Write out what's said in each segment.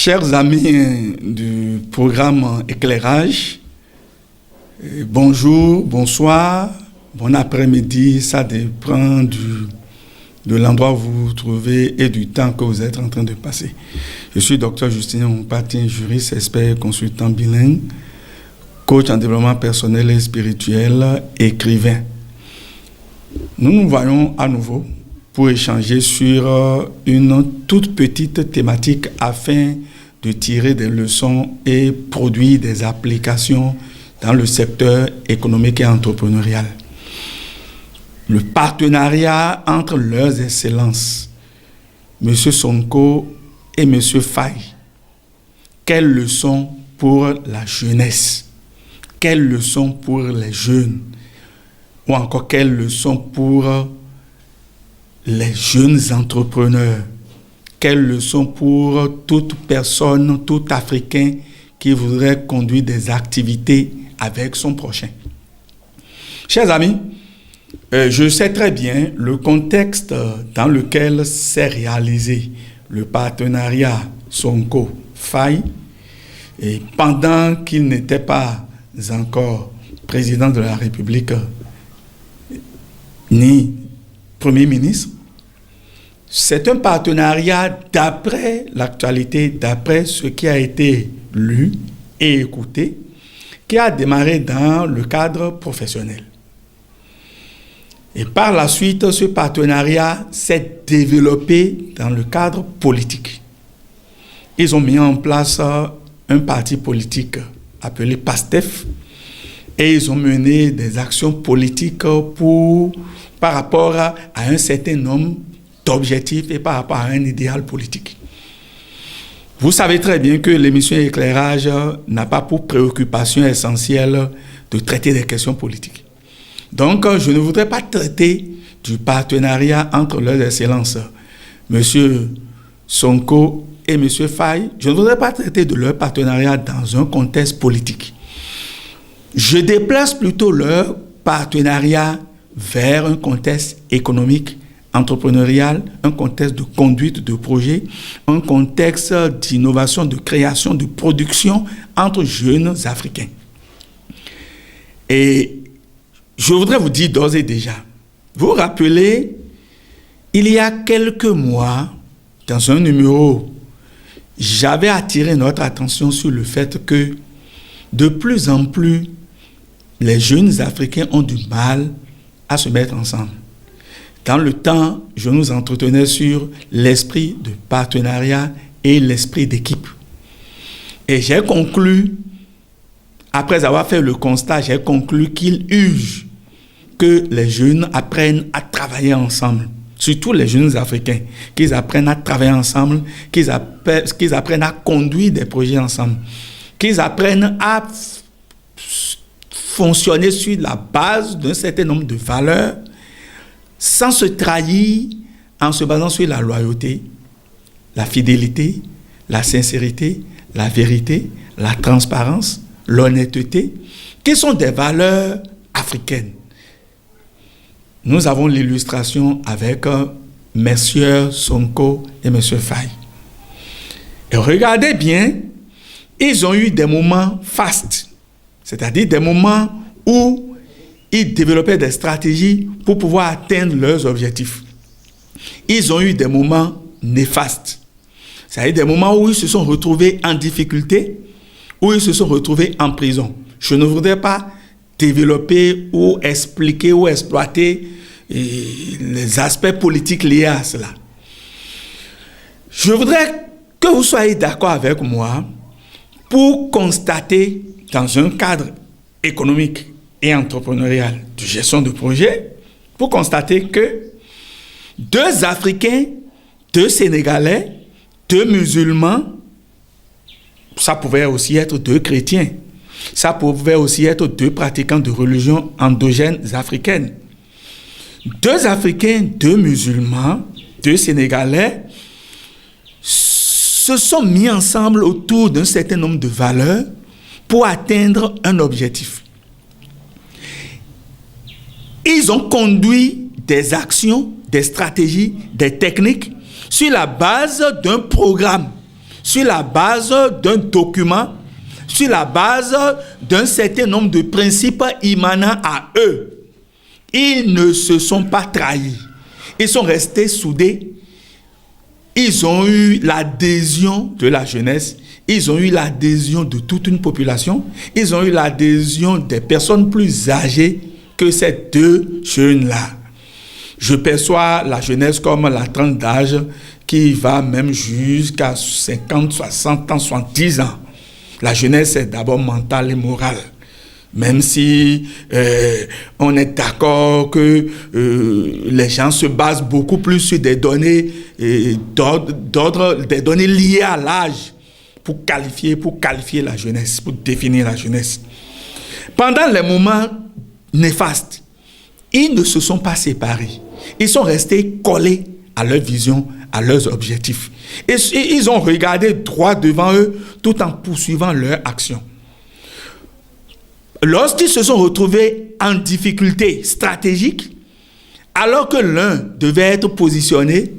Chers amis du programme Éclairage, bonjour, bonsoir, bon après-midi, ça dépend de l'endroit où vous vous trouvez et du temps que vous êtes en train de passer. Je suis Dr Justin Ompatien, juriste, expert, consultant bilingue, coach en développement personnel et spirituel, écrivain. Nous nous voyons à nouveau pour échanger sur une toute petite thématique afin de tirer des leçons et produire des applications dans le secteur économique et entrepreneurial. Le partenariat entre leurs excellences, M. Sonko et M. Faye. Quelles leçons pour la jeunesse? Quelles leçons pour les jeunes? Ou encore quelles leçons pour les jeunes entrepreneurs? Quelles leçons pour toute personne, tout Africain qui voudrait conduire des activités avec son prochain? Chers amis, je sais très bien le contexte dans lequel s'est réalisé le partenariat Sonko-Faye, et pendant qu'il n'était pas encore président de la République ni Premier ministre. C'est un partenariat d'après l'actualité, d'après ce qui a été lu et écouté, qui a démarré dans le cadre professionnel. Et par la suite, ce partenariat s'est développé dans le cadre politique. Ils ont mis en place un parti politique appelé PASTEF et ils ont mené des actions politiques par rapport à un certain nombre d'objectifs et par rapport à un idéal politique. Vous savez très bien que l'émission Éclairage n'a pas pour préoccupation essentielle de traiter des questions politiques. Donc, je ne voudrais pas traiter du partenariat entre leurs excellences, M. Sonko et M. Faye. Je ne voudrais pas traiter de leur partenariat dans un contexte politique. Je déplace plutôt leur partenariat vers un contexte économique, entrepreneurial, un contexte de conduite de projet, un contexte d'innovation, de création, de production entre jeunes Africains. Et je voudrais vous dire d'ores et déjà, vous vous rappelez, il y a quelques mois, dans un numéro, j'avais attiré notre attention sur le fait que de plus en plus, les jeunes Africains ont du mal à se mettre ensemble. Dans le temps, je nous entretenais sur l'esprit de partenariat et l'esprit d'équipe. Et j'ai conclu, après avoir fait le constat, j'ai conclu qu'il urge que les jeunes apprennent à travailler ensemble. Surtout les jeunes Africains, qu'ils apprennent à travailler ensemble, qu'ils apprennent à conduire des projets ensemble, qu'ils apprennent à fonctionner sur la base d'un certain nombre de valeurs, sans se trahir, en se basant sur la loyauté, la fidélité, la sincérité, la vérité, la transparence, l'honnêteté, qui sont des valeurs africaines. Nous avons l'illustration avec messieurs Sonko et M. Faye. Et regardez bien, ils ont eu des moments fastes, c'est-à-dire des moments où ils développaient des stratégies pour pouvoir atteindre leurs objectifs. Ils ont eu des moments néfastes, c'est-à-dire des moments où ils se sont retrouvés en difficulté, où ils se sont retrouvés en prison. Je ne voudrais pas développer ou expliquer ou exploiter les aspects politiques liés à cela. Je voudrais que vous soyez d'accord avec moi pour constater dans un cadre économique et entrepreneurial de gestion de projet, pour constater que 2 Africains, 2 Sénégalais, 2 musulmans, ça pouvait aussi être 2 chrétiens, ça pouvait aussi être 2 pratiquants de religion endogènes africaines. 2 Africains, 2 musulmans, 2 Sénégalais se sont mis ensemble autour d'un certain nombre de valeurs pour atteindre un objectif. Ils ont conduit des actions, des stratégies, des techniques sur la base d'un programme, sur la base d'un document, sur la base d'un certain nombre de principes immanents à eux. Ils ne se sont pas trahis. Ils sont restés soudés. Ils ont eu l'adhésion de la jeunesse. Ils ont eu l'adhésion de toute une population. Ils ont eu l'adhésion des personnes plus âgées que ces deux jeunes-là. Je perçois la jeunesse comme la tranche d'âge qui va même jusqu'à 50, 60 ans, 70 ans. La jeunesse est d'abord mentale et morale. Même si on est d'accord que les gens se basent beaucoup plus sur des données d'ordre, des données liées à l'âge pour qualifier la jeunesse, pour définir la jeunesse. Pendant les moments néfastes, ils ne se sont pas séparés. Ils sont restés collés à leur vision, à leurs objectifs. Et ils ont regardé droit devant eux tout en poursuivant leur action. Lorsqu'ils se sont retrouvés en difficulté stratégique, alors que l'un devait être positionné,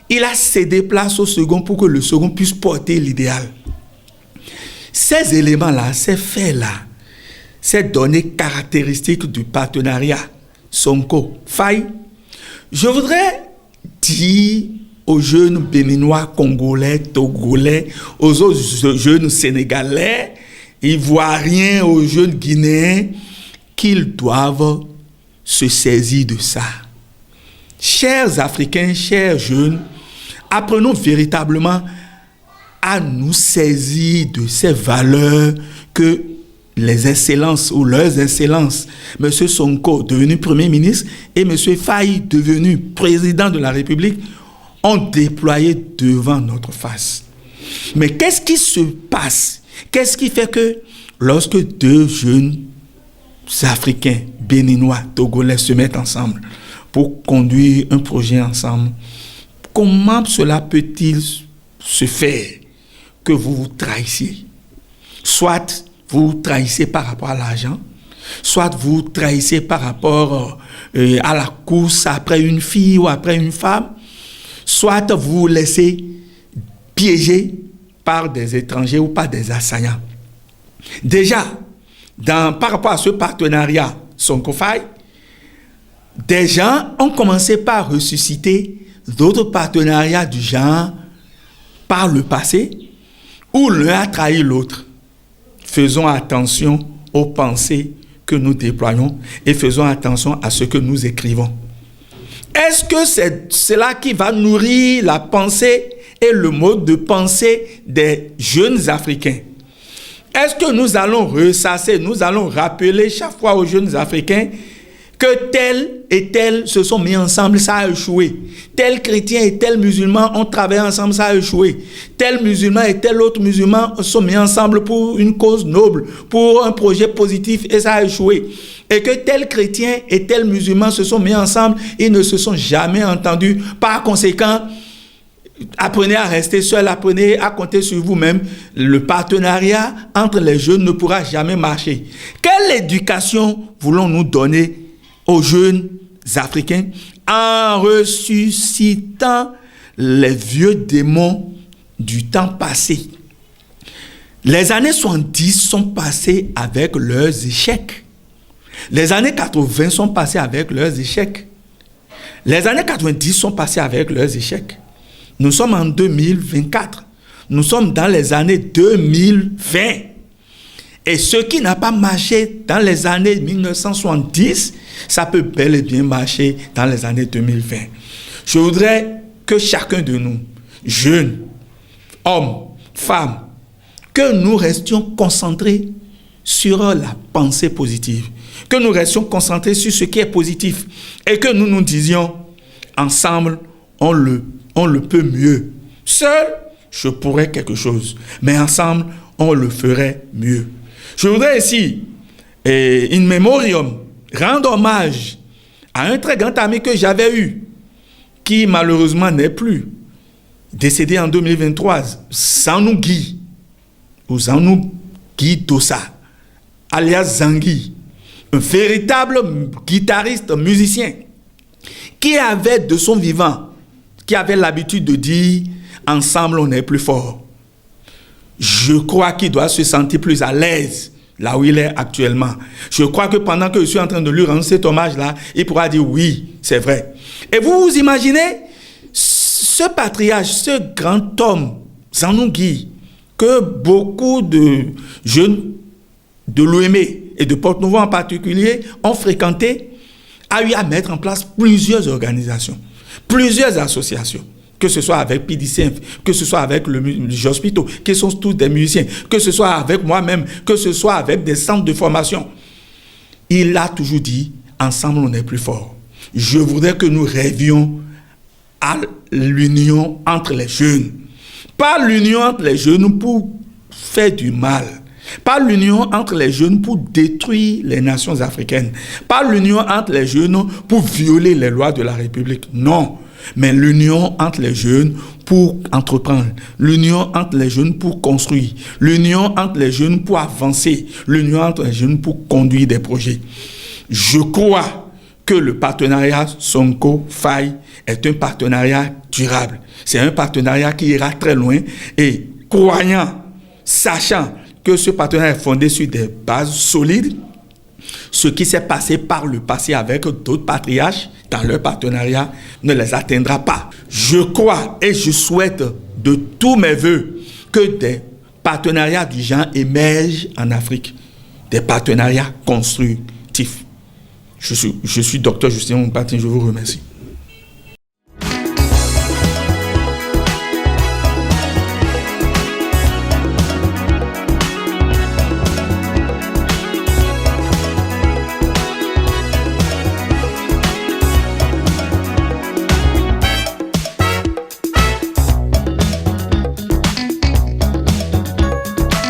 il a cédé place au second pour que le second puisse porter l'idéal. Ces éléments-là, ces faits-là, ces données caractéristiques du partenariat Sonko-Faye, je voudrais dire aux jeunes béninois, congolais, togolais, aux autres jeunes sénégalais, ivoiriens, aux jeunes guinéens, qu'ils doivent se saisir de ça. Chers Africains, chers jeunes, apprenons véritablement à nous saisir de ces valeurs que les excellences ou leurs excellences, M. Sonko, devenu Premier ministre, et M. Faye, devenu président de la République, ont déployé devant notre face. Mais qu'est-ce qui se passe? Qu'est-ce qui fait que lorsque deux jeunes Africains, béninois, togolais se mettent ensemble pour conduire un projet ensemble, comment cela peut-il se faire que vous vous trahissiez? Soit vous trahissez par rapport à l'argent, soit vous trahissez par rapport à la course après une fille ou après une femme, soit vous vous laissez piéger par des étrangers ou par des assaillants. Déjà, par rapport à ce partenariat Sonko-Faye, des gens ont commencé par ressusciter d'autres partenariats du genre par le passé, où l'un a trahi l'autre. Faisons attention aux pensées que nous déployons et faisons attention à ce que nous écrivons. Est-ce que c'est cela qui va nourrir la pensée et le mode de pensée des jeunes Africains? Est-ce que nous allons ressasser, nous allons rappeler chaque fois aux jeunes Africains que tel et tel se sont mis ensemble, ça a échoué. Tel chrétien et tel musulman ont travaillé ensemble, ça a échoué. Tel musulman et tel autre musulman se sont mis ensemble pour une cause noble, pour un projet positif et ça a échoué. Et que tel chrétien et tel musulman se sont mis ensemble, ils ne se sont jamais entendus. Par conséquent, apprenez à rester seul, apprenez à compter sur vous-même. Le partenariat entre les jeunes ne pourra jamais marcher. Quelle éducation voulons-nous donner aux jeunes Africains en ressuscitant les vieux démons du temps passé? Les années 70 sont passées avec leurs échecs. Les années 80 sont passées avec leurs échecs. Les années 90 sont passées avec leurs échecs. Nous sommes en 2024. Nous sommes dans les années 2020. Et ce qui n'a pas marché dans les années 1970, ça peut bel et bien marcher dans les années 2020. Je voudrais que chacun de nous, jeunes, hommes, femmes, que nous restions concentrés sur la pensée positive, que nous restions concentrés sur ce qui est positif et que nous nous disions, ensemble, on le peut mieux. Seul, je pourrais quelque chose, mais ensemble, on le ferait mieux. Je voudrais ici, in memoriam, rendre hommage à un très grand ami que j'avais eu, qui malheureusement n'est plus, décédé en 2023, Zanou Guy, ou Zanou Guy Dossa, alias Zangui, un véritable guitariste, musicien, qui avait de son vivant, qui avait l'habitude de dire « Ensemble, on est plus fort ». je crois qu'il doit se sentir plus à l'aise là où il est actuellement. Je crois que pendant que je suis en train de lui rendre cet hommage-là, il pourra dire oui, c'est vrai. Et vous vous imaginez ce patriarche, ce grand homme, Zanou Guy, que beaucoup de jeunes de l'OME et de Porte-Novo en particulier ont fréquenté, a eu à mettre en place plusieurs organisations, plusieurs associations, que ce soit avec PDCF, que ce soit avec le Jospito, qui sont tous des musiciens, que ce soit avec moi-même, que ce soit avec des centres de formation. Il a toujours dit, ensemble on est plus fort. Je voudrais que nous rêvions à l'union entre les jeunes. Pas l'union entre les jeunes pour faire du mal. Pas l'union entre les jeunes pour détruire les nations africaines. Pas l'union entre les jeunes pour violer les lois de la République. Non. Mais l'union entre les jeunes pour entreprendre. L'union entre les jeunes pour construire. L'union entre les jeunes pour avancer. L'union entre les jeunes pour conduire des projets. Je crois que le partenariat Sonko-Faye est un partenariat durable. C'est un partenariat qui ira très loin et croyant, sachant que ce partenariat est fondé sur des bases solides, ce qui s'est passé par le passé avec d'autres patriarches dans leur partenariat ne les atteindra pas. Je crois et je souhaite de tous mes voeux que des partenariats du genre émergent en Afrique, des partenariats constructifs. Je suis docteur Justin Mompatin, je vous remercie.